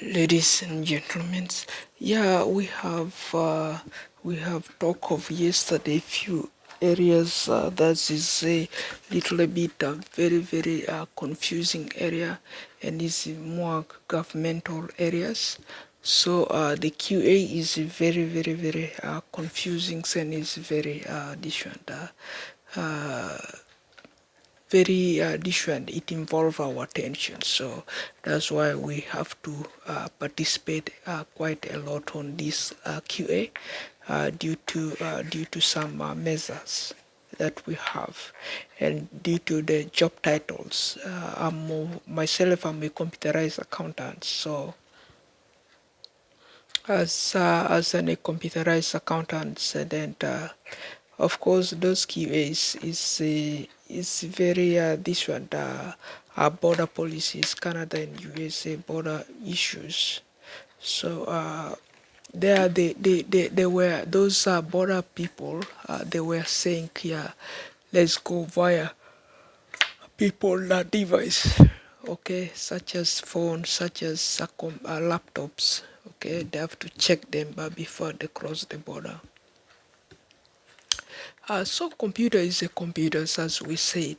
Ladies and gentlemen, yeah, we have talk of yesterday few areas that is a little bit very confusing area, and is more governmental areas. So the QA is very confusing and is very different. Uh, very different. It involves our attention, so that's why we have to participate quite a lot on this QA due to some measures that we have, and due to the job titles. I'm a computerized accountant, so as a computerized accountant, then of course those QAs is very different. Border policies, Canada and USA border issues. So they were those border people. They were saying, yeah, let's go via people device, okay, such as phones, such as laptops, okay. They have to check them before they cross the border. So computer is a computer, as we said.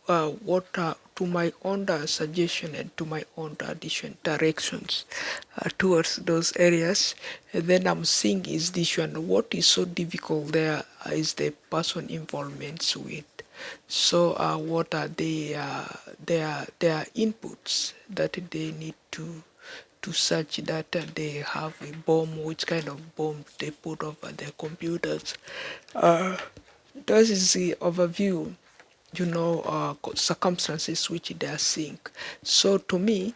What to my own suggestion and to my own addition directions towards those areas, and then I'm seeing is this one. What is so difficult there is the person involvement with. So what are their inputs that they need to search that they have a bomb, which kind of bomb they put over their computers. Uh, that is the overview, circumstances which they are seeing. So to me,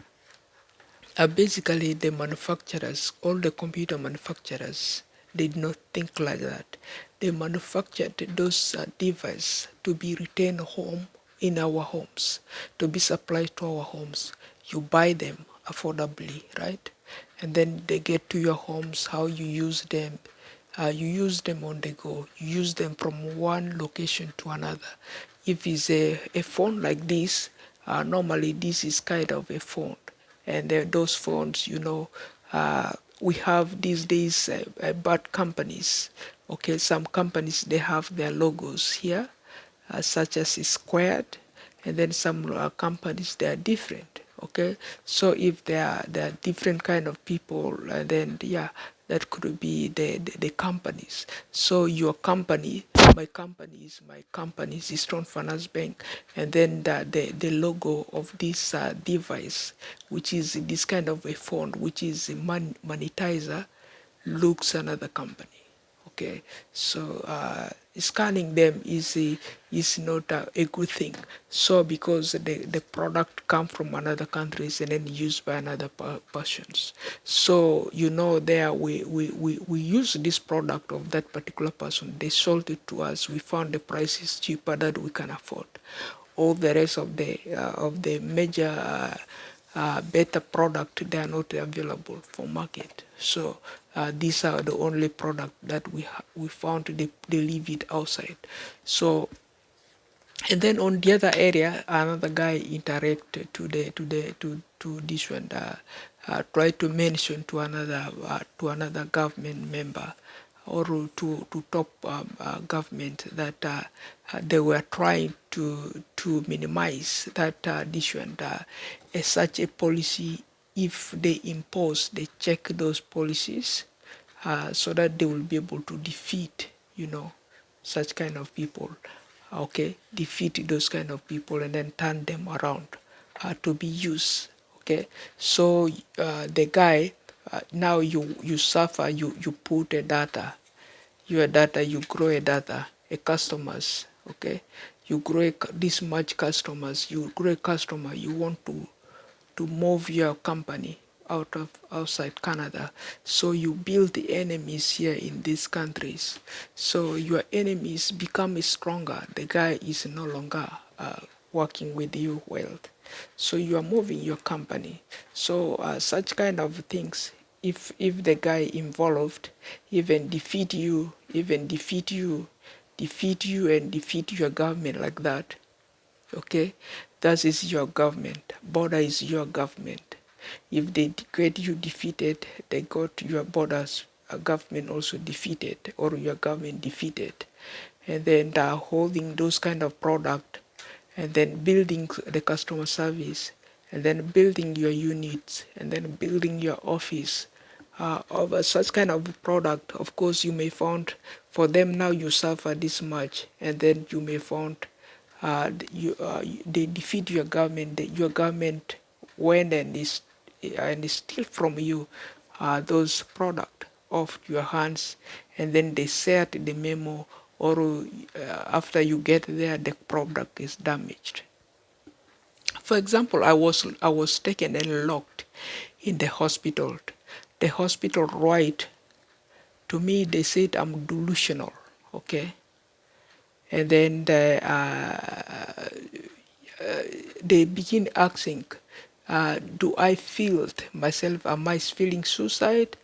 basically the manufacturers, all the computer manufacturers, did not think like that. They manufactured those devices to be retained home in our homes, to be supplied to our homes. You buy them affordably, right? And then they get to your homes. How you use them on the go. You use them from one location to another. If it's a phone like this, normally this is kind of a phone, and those phones, we have these days bad companies. Okay, some companies, they have their logos here, such as squared, and then some companies, they are different. Okay, so if there are different kind of people, then yeah, that could be the companies. So your company, my company is Eastern Finance Bank, and then the logo of this device, which is this kind of a phone, which is a monetizer, looks another company. Okay, so scanning them is not a good thing. So because the product come from another countries and then used by another persons. So there we use this product of that particular person. They sold it to us. We found the price is cheaper that we can afford. All the rest of the major better product, they are not available for market. So these are the only product that we found. They leave it outside. So, and then on the other area, another guy interact to this one, try to mention to another government member, or to top government, that they were trying to minimize that this one, such a policy. If they impose, they check those policies, so that they will be able to defeat, such kind of people. Okay, defeat those kind of people and then turn them around to be used. Okay, so the guy, now you suffer, you put a data, your data, you grow a data, a customers. Okay, you grow this much customers, you grow a customer, you want to move your company outside Canada. So you build the enemies here in these countries. So your enemies become stronger. The guy is no longer working with you well. So you are moving your company. So such kind of things, if the guy involved even defeat you and defeat your government like that, okay, that is your government. Border is your government. If they get you defeated, they got your borders government also defeated, or your government defeated. And then holding those kind of product, and then building the customer service, and then building your units, and then building your office of such kind of product. Of course, you may find for them now you suffer this much, and then you may find they defeat your government. Your government went and steal from you those product off your hands, and then they set the memo, or after you get there, the product is damaged. For example, I was taken and locked in the hospital. The hospital right to me, they said I'm delusional, okay, and then they begin asking, do I feel myself, am I feeling suicide?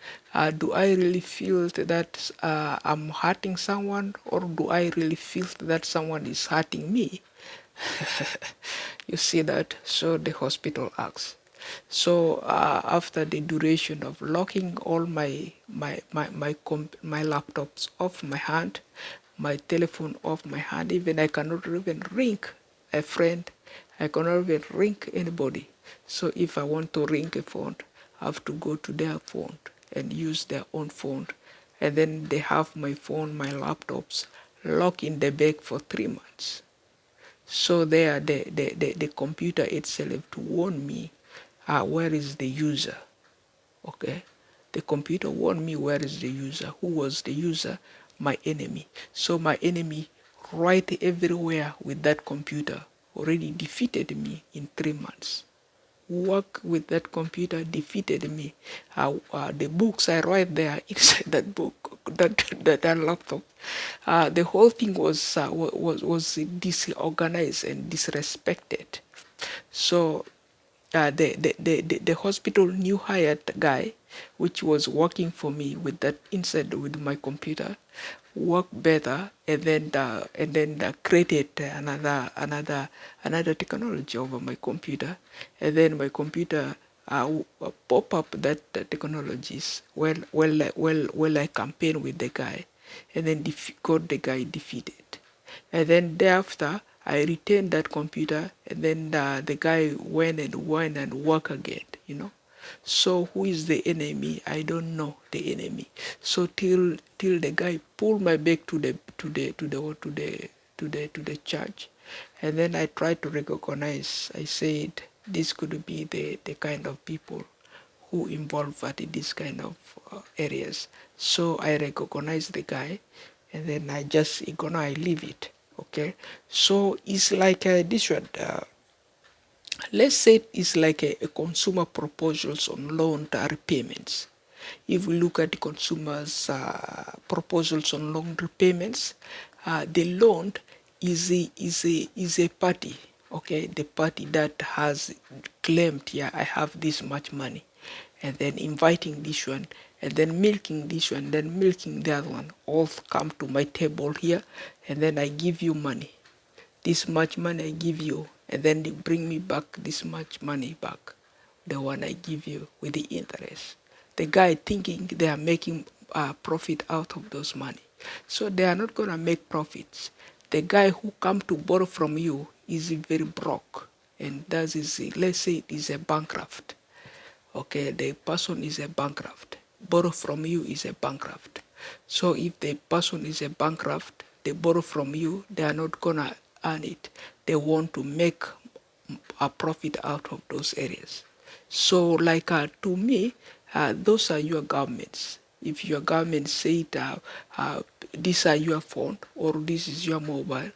Do I really feel that I'm hurting someone, or do I really feel that someone is hurting me? You see that? So the hospital asks. So after the duration of locking all my laptops off my hand, my telephone off my hand, even I cannot even ring a friend, I cannot even ring anybody. So if I want to ring a phone, I have to go to their phone and use their own phone. And then they have my phone, my laptops locked in the bag for 3 months. So there, the computer itself to warn me where is the user, okay? The computer warned me where is the user. Who was the user? My enemy. So my enemy right everywhere with that computer already defeated me in 3 months. Work with that computer defeated me. The books I write there inside that book, that laptop, the whole thing was disorganized and disrespected. So the hospital new hired guy, which was working for me with that inside with my computer, worked better, and then created another technology over my computer, and then my computer pop up that technologies well I campaign with the guy, and then got the guy defeated. And then thereafter, I returned that computer, and then the guy went and worked again, you know. So who is the enemy? I don't know the enemy. So till the guy pulled my back to the church, and then I tried to recognize. I said this could be the kind of people who involved in this kind of areas. So I recognize the guy, and then I just I leave it. Okay, so it's like this one. Let's say it's like a consumer proposals on loan repayments. If we look at the consumers' proposals on loan repayments, the loan is a party, okay, the party that has claimed, yeah, I have this much money, and then inviting this one, and then milking this one, then milking the other one, all come to my table here, and then I give you money. This much money I give you, and then they bring me back this much money back, the one I give you with the interest. The guy thinking they are making profit out of those money. So they are not going to make profits. The guy who come to borrow from you is very broke, and that is, let's say it is a bankrupt. Okay, the person is a bankrupt. Borrow from you is a bankrupt. So if the person is a bankrupt, they borrow from you, they are not gonna earn it. They want to make a profit out of those areas. So like to me, those are your governments. If your government said these are your phone, or this is your mobile,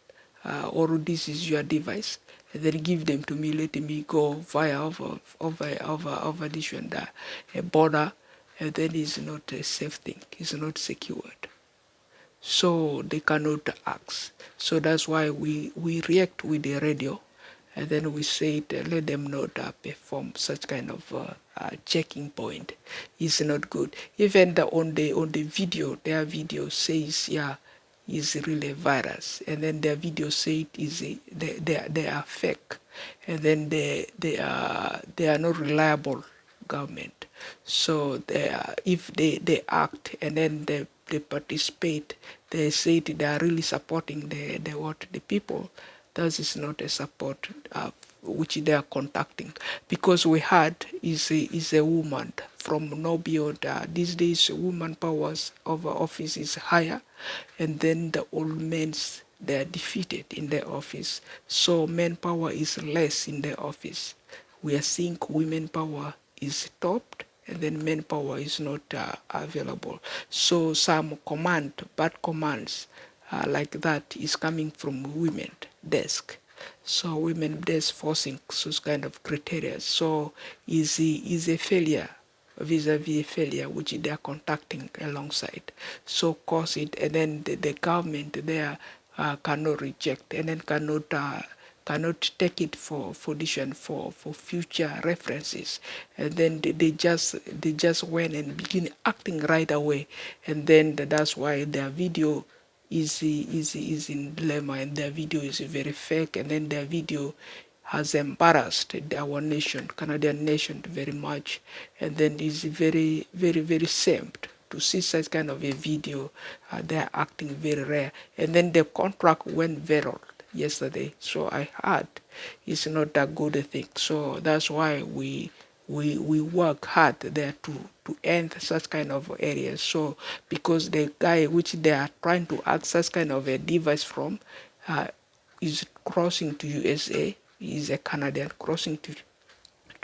or this is your device, and then give them to me, let me go via over this and that, a border, and then it's not a safe thing, it's not secured. So they cannot act. So that's why we react with the radio, and then we said let them not perform such kind of checking point. Is not good. Even on the video, their video says is really a virus, and then their video say it is they are fake, and then they are not reliable government. So if they act and then they participate, they say they are really supporting the people. That is not a support which they are contacting, because we had is a woman from no beyond. These days, woman powers over office is higher, and then the old men's they are defeated in their office. So manpower is less in the office. We are seeing women power is stopped, and then manpower is not available. So some bad commands like that is coming from women desk. So women desk forcing such kind of criteria. So is a failure vis-a-vis a failure which they are contacting alongside. So cause it, and then the government there cannot reject, and then cannot take it for decision for future references, and then they just went and begin acting right away, and then that's why their video is in dilemma, and their video is very fake, and then their video has embarrassed our nation, Canadian nation, very much, and then is very shamed to see such kind of a video. They are acting very rare, and then the contract went viral yesterday. So I heard it's not a good thing. So that's why we work hard there to end such kind of areas. So because the guy which they are trying to access kind of a device from is crossing to USA. He's a Canadian crossing to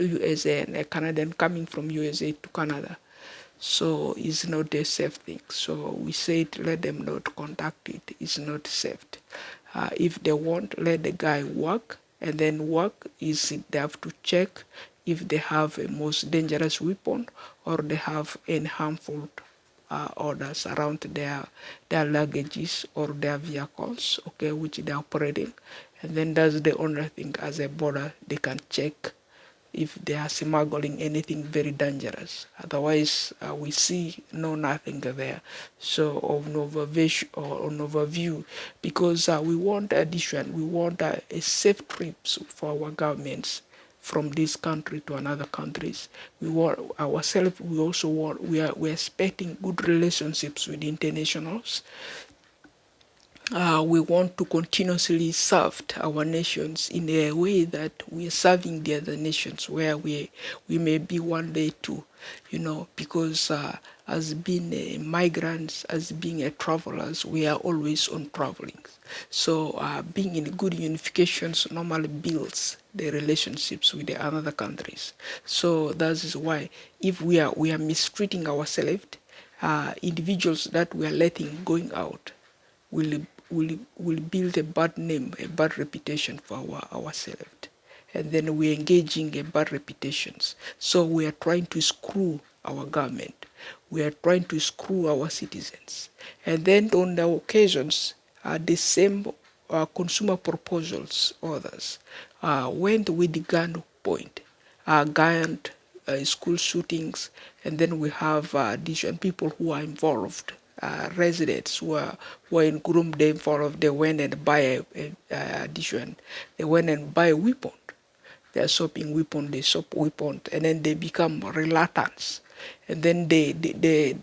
USA, and a Canadian coming from USA to Canada. So it's not a safe thing. So we said let them not contact it. It's not safe. If they want, let the guy work, and then work is they have to check if they have a most dangerous weapon or they have any harmful orders around their luggages or their vehicles, okay, which they're operating. And then that's the only thing as a border they can check if they are smuggling anything very dangerous. Otherwise, we see nothing there. So of an overview, because we want addition, we want a safe trips for our governments from this country to another countries. We want ourselves. We also want. We are expecting good relationships with internationals. We want to continuously serve our nations in a way that we are serving the other nations where we may be one day too, because as being migrants, as being travelers, we are always on traveling. So being in good unifications normally builds the relationships with the other countries. So that is why if we are mistreating ourselves, individuals that we are letting going out will build a bad name, a bad reputation for ourselves. And then we're engaging in bad reputations. So we are trying to screw our government. We are trying to screw our citizens. And then on the occasions, the same consumer proposals, others, went with the gun point, gun school shootings, and then we have different people who are involved, residents who are in group, they involved, they went and buy they went and buy a weapon. They are shopping weapon, they shop weapon, and then they become reluctants. And then they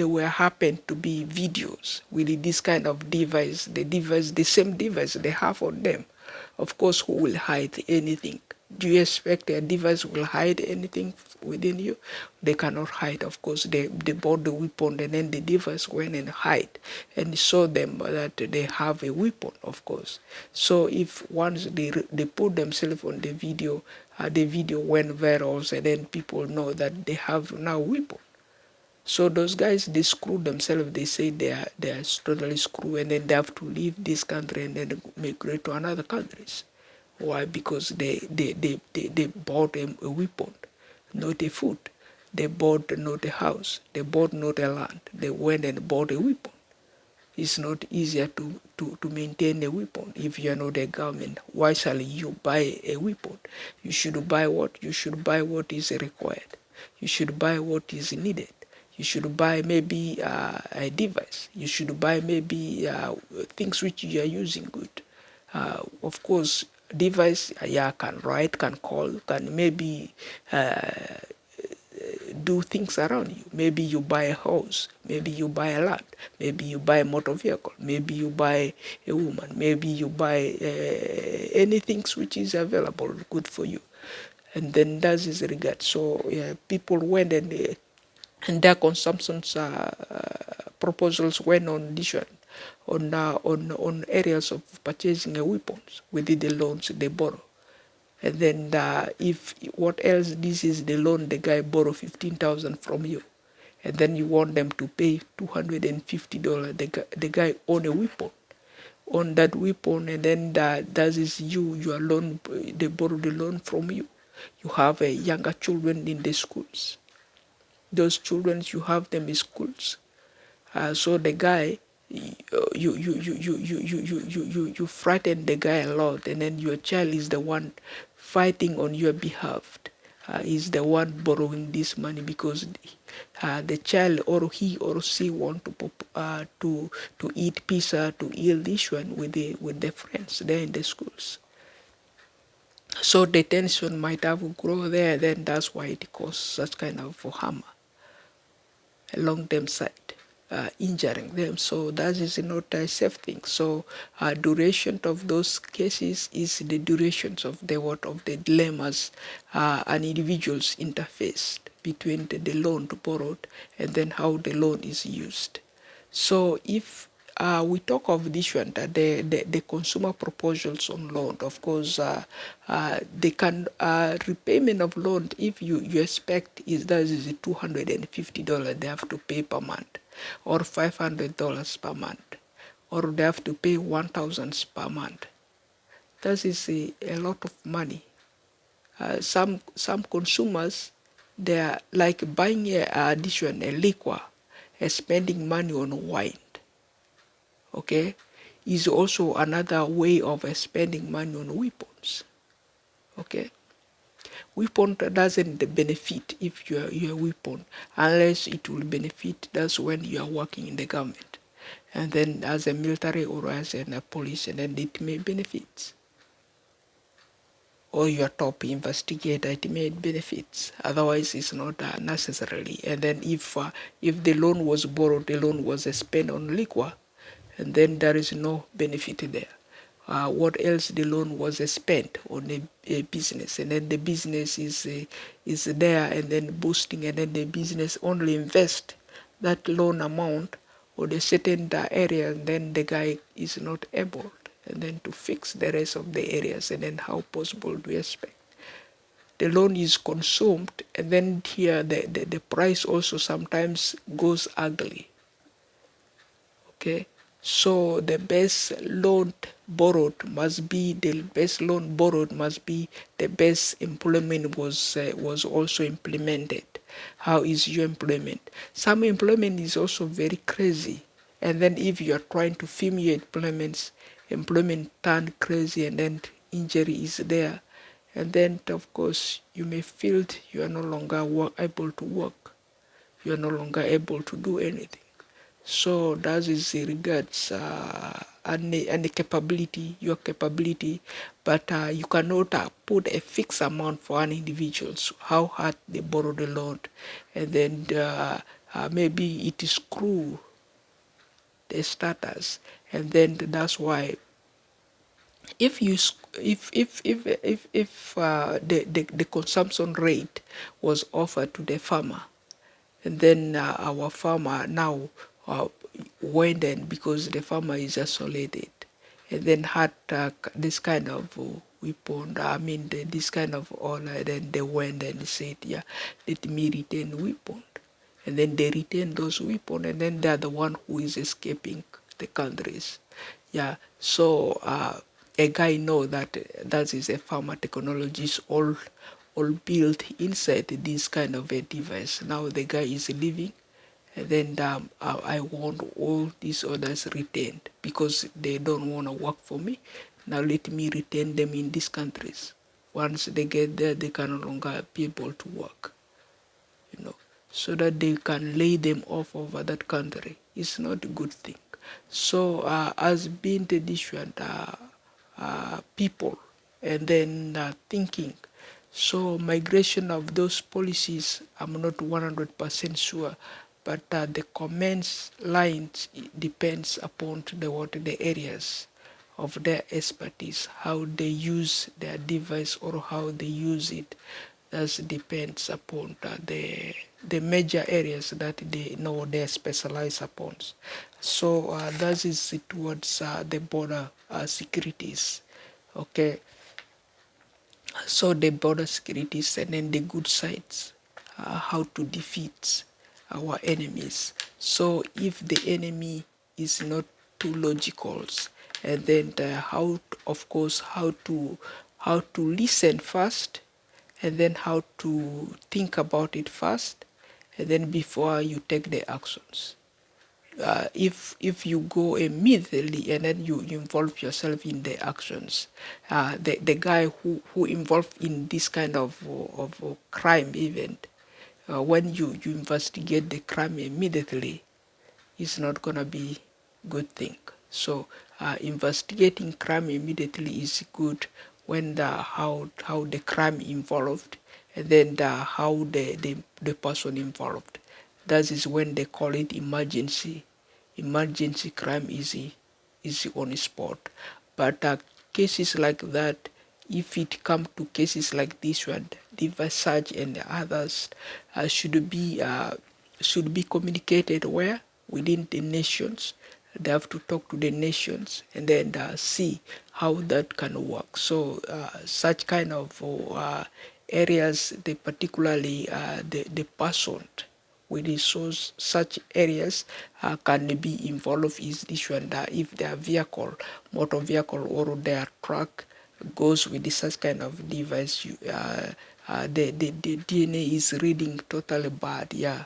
were happen to be videos with this kind of device, the same device they have on them. Of course, who will hide anything? Do you expect a device will hide anything within you? They cannot hide, of course. They bought the weapon, and then the device went and hide and show them that they have a weapon, of course. So if once they put themselves on the video went viral, and then people know that they have now weapon. So those guys, they screw themselves. They say they are totally screwed, and then they have to leave this country and then migrate to another countries. Why? Because they bought a weapon, not a food. They bought not a house. They bought not a land. They went and bought a weapon. it's not easier to maintain a weapon if you are not a government. Why shall you buy a weapon? You should buy what? You should buy what is required. You should buy what is needed. You should buy maybe a device. You should buy maybe things which you are using good. Of course, device, yeah, can write, can call, can maybe do things around you. Maybe you buy a house, maybe you buy a land, maybe you buy a motor vehicle, maybe you buy a woman, maybe you buy anything which is available, good for you. And then that is regard. So yeah, people went and their consumptions proposals went on different on areas of purchasing weapons within the loans they borrow. And then if what else, this is the loan the guy borrow 15,000 from you, and then you want them to pay $250. The guy own a weapon, on that weapon, and then that is your loan. They borrow the loan from you. You have younger children in the schools. Those children, you have them in schools. So the guy, you frighten the guy a lot, and then your child is the one fighting on your behalf. Is the one borrowing this money because the child or he or she want to eat pizza, to eat this one with the friends there in the schools. So the tension might have grow there. Then that's why it causes such kind of harm along them side. Injuring them, so that is not a safe thing. So duration of those cases is the durations of the dilemmas an individuals interface between the loan borrowed and then how the loan is used. So if we talk of this one, the consumer proposals on loan, of course, they can repayment of loan, if you expect that is $250 they have to pay per month, or $500 per month, or they have to pay $1,000 per month. That is a lot of money. Some consumers, they are like buying a liquor, spending money on wine. Okay, is also another way of spending money on weapons. Okay, weapon doesn't benefit if you're a weapon, unless it will benefit. That's when you are working in the government, and then as a military or as a police, and then it may benefit. Or your top investigator, it may benefits. Otherwise, it's not necessarily. And then if the loan was borrowed, the loan was spent on liquor, and then there is no benefit there. What else? The loan was spent on a business, and then the business is there, and then boosting, and then the business only invest that loan amount or the certain area, and then the guy is not able, and then to fix the rest of the areas, and then how possible do you expect? The loan is consumed, and then here the price also sometimes goes ugly. Okay. So the best loan borrowed must be the best employment was also implemented. How is your employment? Some employment is also very crazy, and then if you are trying to film your employment turn crazy, and then injury is there, and then of course you may feel you are no longer able to work. You are no longer able to do anything. So that is regards and the capability, your capability, but you cannot put a fixed amount for an individual. So how hard they borrow the loan, and then maybe it is screw the status, and then that's why if the consumption rate was offered to the farmer, and then our farmer now went in because the farmer is isolated, and then had this kind of weapon. This kind of honor. Then they went and said, "Yeah, let me retain weapon," and then they retain those weapons, and then they are the one who is escaping the countries. Yeah, so a guy know that that is a farmer technologies all built inside this kind of a device. Now the guy is living, and then I want all these others retained because they don't want to work for me. Now let me retain them in these countries. Once they get there, they can no longer be able to work, so that they can lay them off over that country. It's not a good thing. So as being the different people, and then thinking, so migration of those policies, I'm not 100% sure, but the comments lines depends upon the areas of their expertise, how they use their device or how they use it. That depends upon the major areas that they know they specialize upon. So that is towards the border securities. Okay, so the border securities and then the good sides, how to defeat our enemies. So if the enemy is not too logical, and then how, of course, how to listen first, and then how to think about it first, and then before you take the actions. If you go immediately and then you involve yourself in the actions, the guy who involved in this kind of crime event, when you investigate the crime immediately, it's not gonna be good thing. So investigating crime immediately is good when how the crime involved, and then how the person involved. That is when they call it emergency. Emergency crime is on spot. But cases like that, if it come to cases like this one, the Versace and the others should be communicated where within the nations. They have to talk to the nations and then see how that can work. So such kind of areas, they particularly the person with such areas can be involved is this one, that if their vehicle, motor vehicle or their truck goes with such kind of device, the DNA is reading totally bad. Yeah,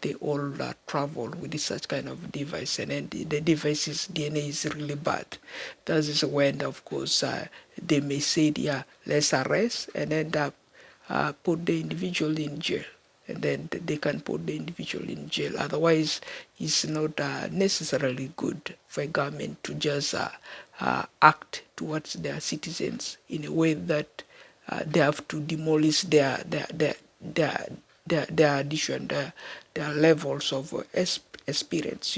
they all travel with such kind of device, and then the device's DNA is really bad. That is when, of course, they may say, yeah, let's arrest and then put the individual in jail. And then they can put the individual in jail. Otherwise, it's not necessarily good for a government to just act towards their citizens in a way that they have to demolish their addition, their levels of experience.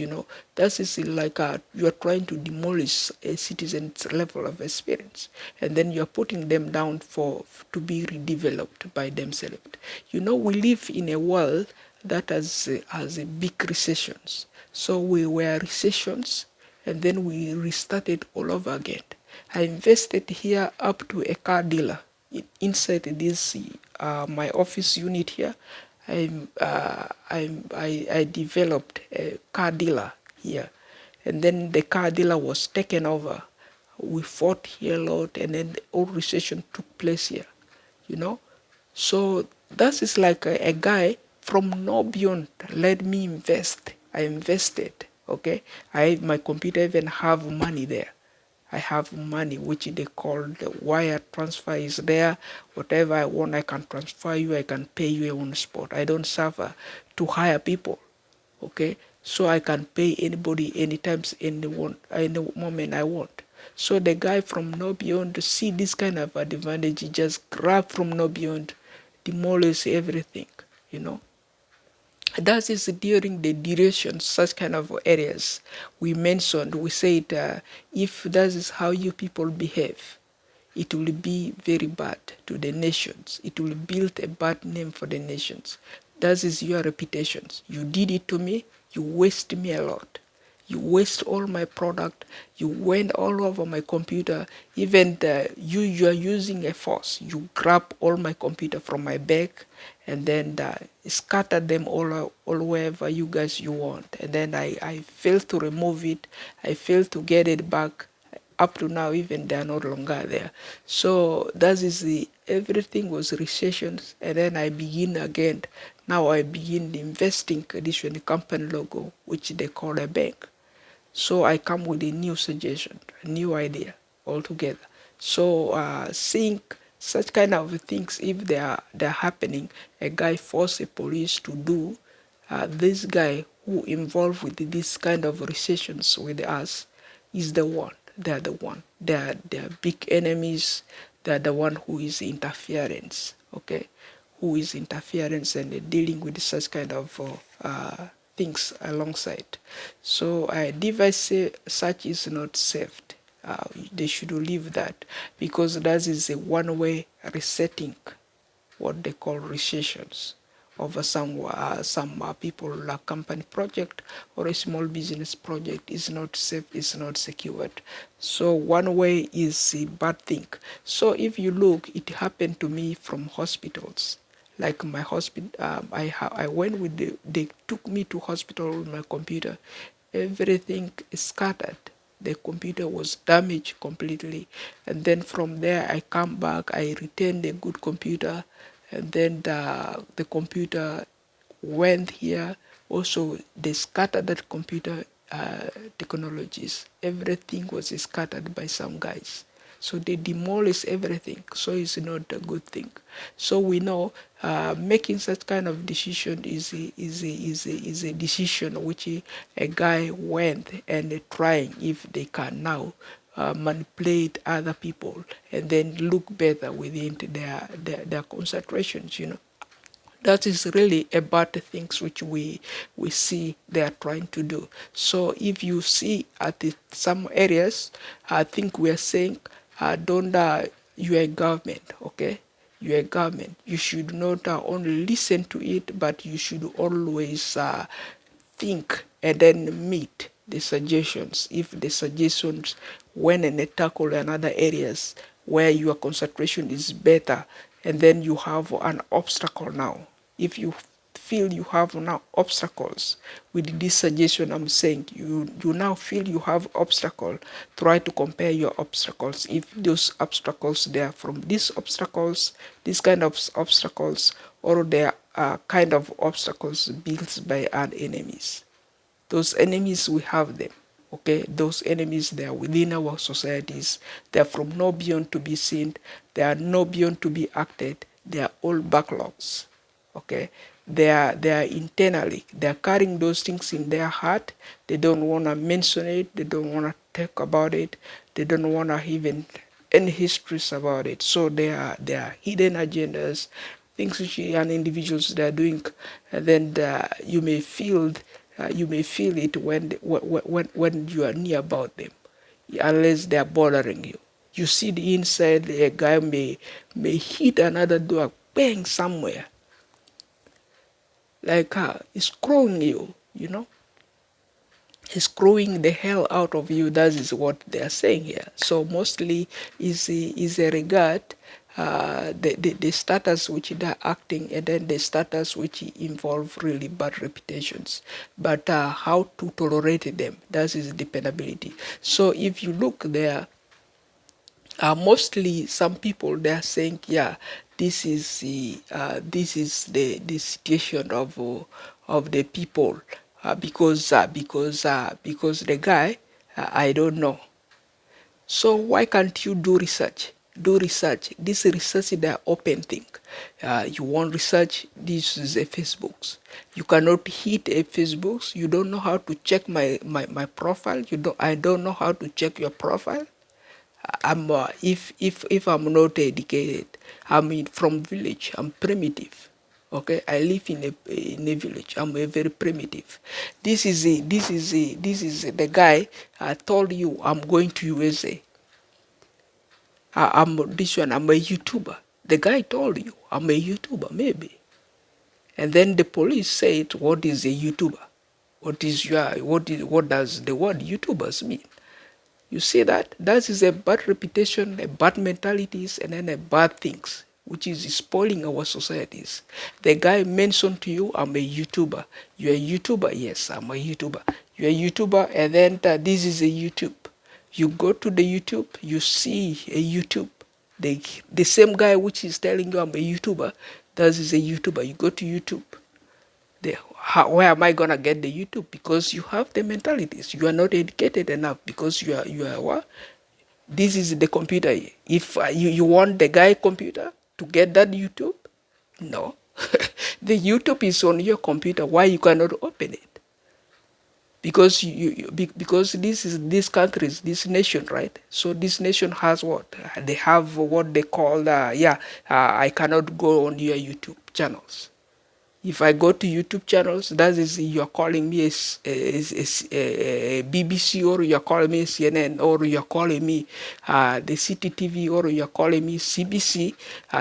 That is like you are trying to demolish a citizen's level of experience, and then you are putting them down to be redeveloped by themselves. We live in a world that has a big recessions. So we were recessions, and then we restarted all over again. I invested here up to a car dealer inside this my office unit here. I developed a car dealer here, and then the car dealer was taken over. We fought here a lot, and then all recession took place here. So that is like a guy from no beyond let me invest. I invested. Okay, my computer even have money there. I have money which they call the wire transfer is there. Whatever I want, I can transfer you. I can pay you on the spot. I don't suffer to hire people. Okay, so I can pay anybody anytime, any moment I want. So the guy from no beyond to see this kind of advantage, he just grab from no beyond, demolish everything. That is during the duration, such kind of areas we mentioned. We said if that is how you people behave, it will be very bad to the nations. It will build a bad name for the nations. That is your reputation. You did it to me, you waste me a lot. You waste all my product, you went all over my computer, even you are using a force. You grab all my computer from my bag and then scatter them all wherever you guys you want. And then I failed to remove it, I failed to get it back. Up to now, even they are no longer there. So that is everything was recessions, and then I begin again. Now I begin investing this in the company logo, which they call a bank. So I come with a new suggestion, a new idea altogether. So seeing such kind of things, if they're happening, a guy force a police to do, this guy who involved with this kind of recessions with us is the one. They're the one. They're big enemies. They're the one who is interference. Okay, who is interference and dealing with such kind of things alongside. So device such is not saved. They should leave that, because that is a one-way resetting, what they call recessions over some people, like company project or a small business project is not safe, is not secured. So one way is a bad thing. So if you look, it happened to me from hospitals. Like my hospital, I went with they took me to hospital with my computer. Everything is scattered. The computer was damaged completely. And then from there, I come back, I returned a good computer, and then the computer went here. Also, they scattered that computer technologies. Everything was scattered by some guys. So they demolish everything. So it's not a good thing. So we know making such kind of decision is a decision which a guy went and trying if they can now manipulate other people and then look better within their concentrations, you know. That is really about the things which we see they are trying to do. So if you see some areas, I think we are saying, don't you are a government, okay? You are a government. You should not only listen to it, but you should always think and then meet the suggestions. If the suggestions when and tackle another areas where your concentration is better, and then you have an obstacle now. If you feel you have now obstacles with this suggestion I'm saying, you now feel you have obstacle, try to compare your obstacles. If those obstacles they are from these obstacles, these kind of obstacles, or they are kind of obstacles built by our enemies. Those enemies, we have them. Okay, those enemies, they are within our societies. They are from no beyond to be seen. They are no beyond to be acted. They are all backlogs. Okay, they are internally. They are carrying those things in their heart. They don't want to mention it. They don't want to talk about it. They don't want to even any histories about it. So they are hidden agendas, things which an individuals they are doing, and then you may feel it when you are near about them, unless they are bothering you. You see the inside, a guy may hit another door, bang somewhere, like it's screwing you, you know. It's screwing the hell out of you. That is what they are saying here. So mostly is a regard the status which they are acting, and then the status which involve really bad reputations. But how to tolerate them, that is dependability. So if you look there, mostly some people they are saying, yeah, this is the situation of the people, because the guy, I don't know. So why can't you do research? Do research. This research is the open thing. You want research, this is a Facebook. You cannot hit a Facebook. You don't know how to check my profile. I don't know how to check your profile. If I'm not educated, I'm from village. I'm primitive. Okay, I live in a village. I'm a very primitive. This is the guy. I told you I'm going to USA. I'm this one. I'm a YouTuber. The guy told you I'm a YouTuber, maybe. And then the police said, "What is a YouTuber? What does the word YouTubers mean?" You see that? That is a bad reputation, a bad mentalities, and then a bad things, which is spoiling our societies. The guy mentioned to you, I'm a YouTuber. You're a YouTuber? Yes, I'm a YouTuber. You're a YouTuber, and then this is a YouTube. You go to the YouTube, you see a YouTube. The same guy which is telling you I'm a YouTuber, that is a YouTuber. You go to YouTube. Where am I gonna get the YouTube? Because you have the mentalities. You are not educated enough because you are what? This is the computer. If you want the guy computer to get that YouTube, no. The YouTube is on your computer. Why you cannot open it? Because because this countries, this nation, right? So this nation has what? They have what they call I cannot go on your YouTube channels. If I go to YouTube channels, that is, you're calling me a BBC, or you're calling me CNN, or you're calling me the CTTV, or you're calling me CBC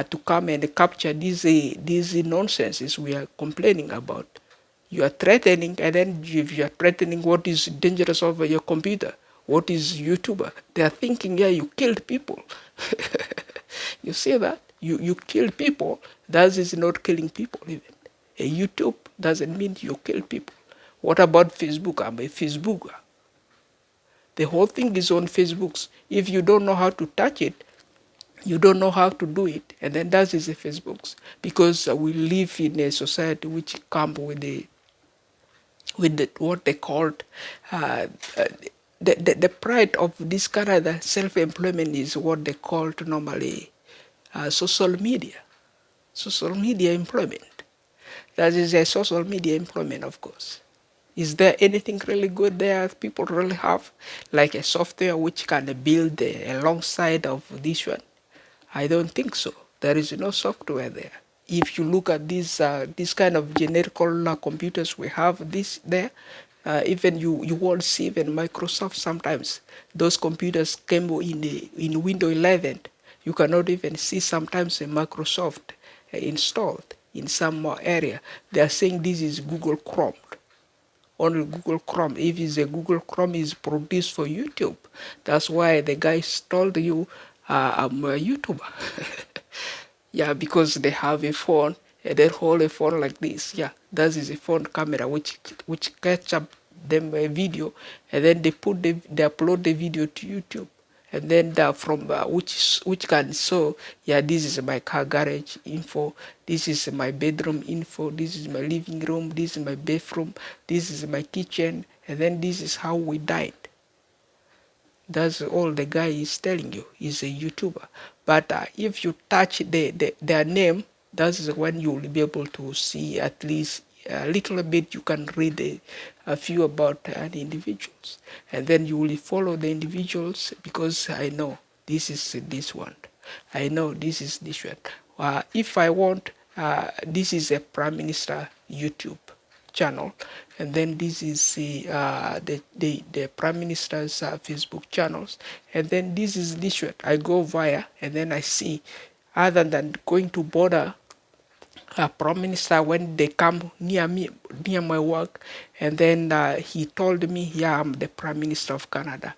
to come and capture these nonsenses we are complaining about. You are threatening, and then if you are threatening what is dangerous over your computer, what is YouTuber? They are thinking, yeah, you killed people. You see that? You killed people. That is not killing people even. A YouTube doesn't mean you kill people. What about Facebook? I'm a Facebooker. The whole thing is on Facebooks. If you don't know how to touch it, you don't know how to do it, and then that is the Facebooks. Because we live in a society which comes with what they called the pride of this Canada self-employment is what they called normally social media employment. That is a social media employment, of course. Is there anything really good there people really have, like a software which can build alongside of this one? I don't think so. There is no software there. If you look at this kind of generical computers we have this there, even you won't see even Microsoft sometimes. Those computers came in Windows 11. You cannot even see sometimes a Microsoft installed in some area. They are saying this is Google Chrome. Only Google Chrome. If it's a Google Chrome is produced for YouTube, that's why the guys told you I'm a YouTuber. Yeah, because they have a phone and they hold a phone like this. Yeah, that is a phone camera which catch up them a video, and then they upload the video to YouTube, and then from which can show, yeah, this is my car garage info, this is my bedroom info, this is my living room, this is my bathroom, this is my kitchen, and then this is how we died. That's all the guy is telling you. He's a YouTuber. But if you touch their name, that's when you will be able to see at least a little bit. You can read a few about an individuals. And then you will follow the individuals, because I know this is this one. I know this is this one. If I want, this is a Prime Minister YouTube channel, and then this is the Prime Minister's Facebook channels, and then this is this one. I go via, and then I see, other than going to border Prime Minister, when they come near me, near my work, and then he told me, yeah, I'm the Prime Minister of Canada.